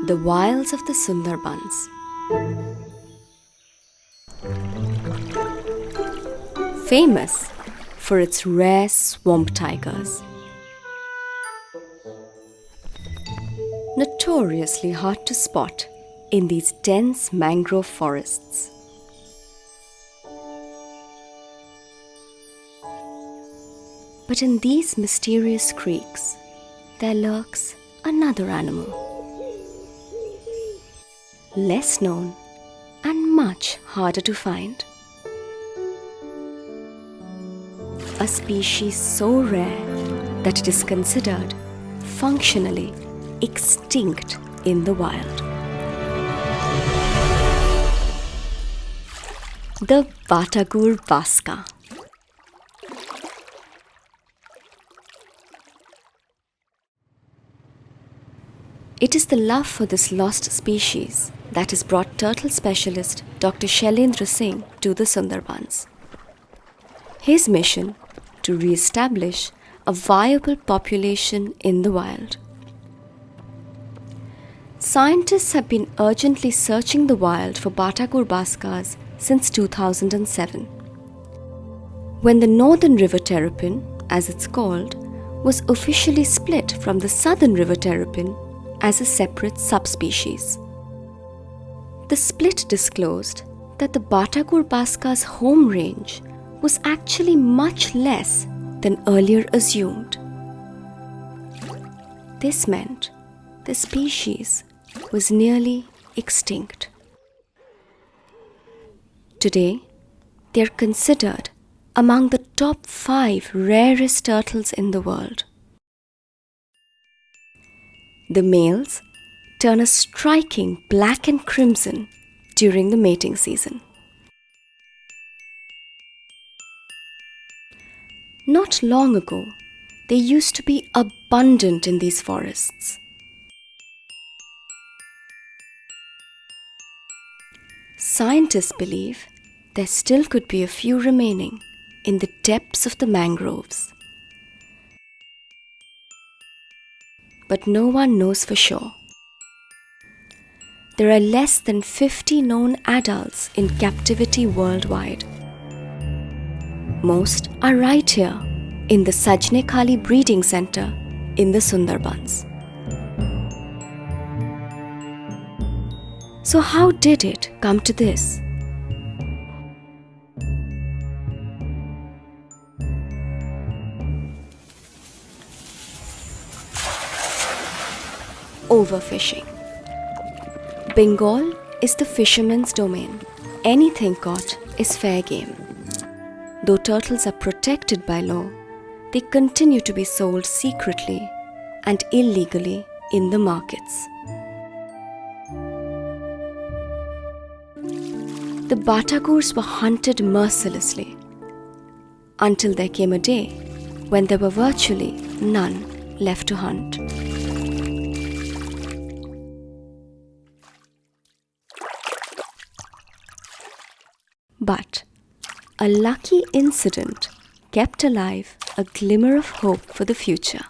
The wilds of the Sundarbans. Famous for its rare swamp tigers. Notoriously hard to spot in these dense mangrove forests. But in these mysterious creeks, there lurks another animal, less known and much harder to find. A species so rare that it is considered functionally extinct in the wild. The Batagur Baska. It is the love for this lost species that has brought turtle specialist Dr. Shailendra Singh to the Sundarbans. His mission: to re-establish a viable population in the wild. Scientists have been urgently searching the wild for Batagur Baskas since 2007. When the northern river Terrapin, as it's called, was officially split from the southern river Terrapin as a separate subspecies. The split disclosed that the Batagur Baska's home range was actually much less than earlier assumed. This meant the species was nearly extinct. Today, they are considered among the top 5 rarest turtles in the world. The males turn a striking black and crimson during the mating season. Not long ago, they used to be abundant in these forests. Scientists believe there still could be a few remaining in the depths of the mangroves. But no one knows for sure. There are less than 50 known adults in captivity worldwide. Most are right here in the Sajne Khali breeding center in the Sundarbans. So how did it come to this? Overfishing. Bengal is the fisherman's domain. Anything caught is fair game. Though turtles are protected by law, they continue to be sold secretly and illegally in the markets. The Batagurs were hunted mercilessly until there came a day when there were virtually none left to hunt. But a lucky incident kept alive a glimmer of hope for the future.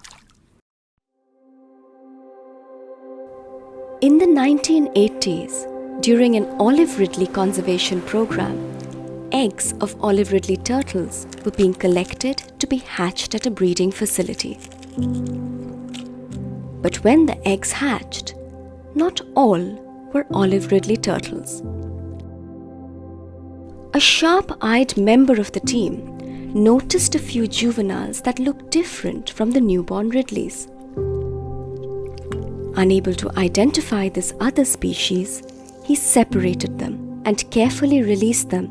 In the 1980s, during an olive ridley conservation program, eggs of olive ridley turtles were being collected to be hatched at a breeding facility. But when the eggs hatched, not all were olive ridley turtles. A sharp-eyed member of the team noticed a few juveniles that looked different from the newborn ridleys. Unable to identify this other species, he separated them and carefully released them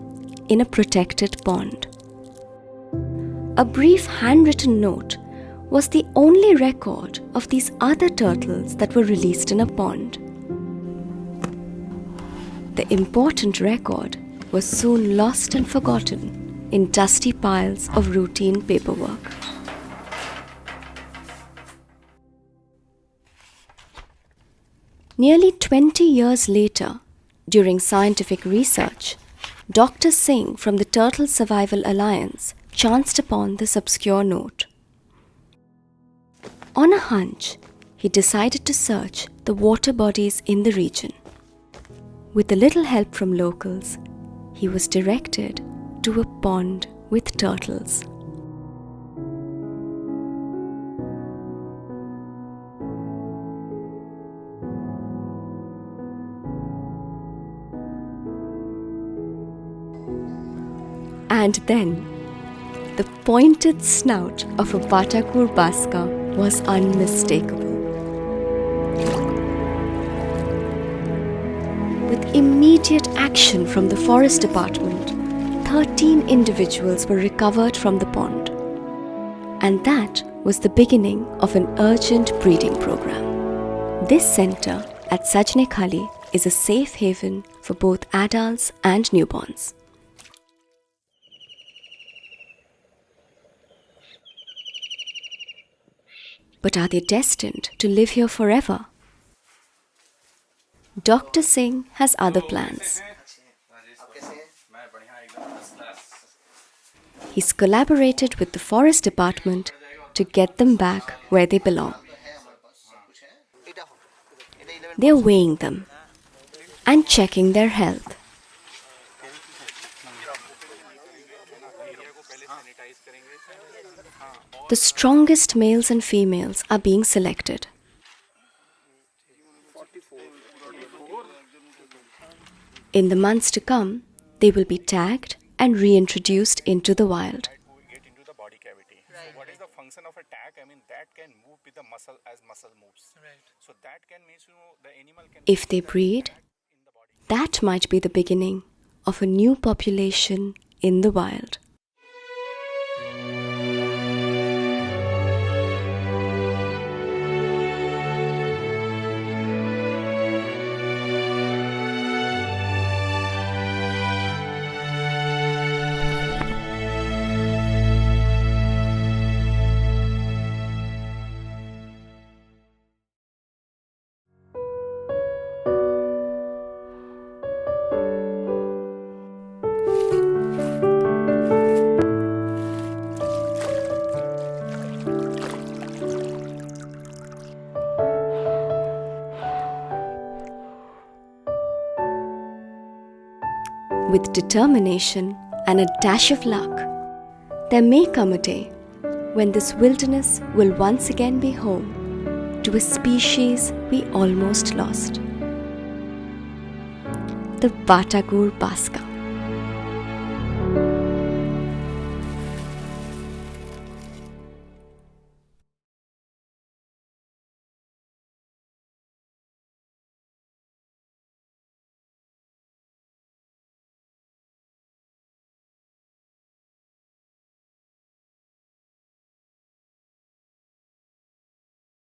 in a protected pond. A brief handwritten note was the only record of these other turtles that were released in a pond. The important record was soon lost and forgotten in dusty piles of routine paperwork. Nearly 20 years later, during scientific research, Dr. Singh from the Turtle Survival Alliance chanced upon this obscure note. On a hunch, he decided to search the water bodies in the region. With a little help from locals, he was directed to a pond with turtles. And then, the pointed snout of a Batagur Baska was unmistakable. With immediate action from the forest department, 13 individuals were recovered from the pond. And that was the beginning of an urgent breeding program. This center at Sajne Khali is a safe haven for both adults and newborns. But are they destined to live here forever? Dr. Singh has other plans. He's collaborated with the forest department to get them back where they belong. They're weighing them and checking their health. The strongest males and females are being selected. In the months to come, they will be tagged and reintroduced into the wild. What is the function of a tag? That can move with the muscle as muscle moves. So that can mean the animal can. If they breed, that might be the beginning of a new population in the wild. With determination and a dash of luck, there may come a day when this wilderness will once again be home to a species we almost lost, the Batagur Baska.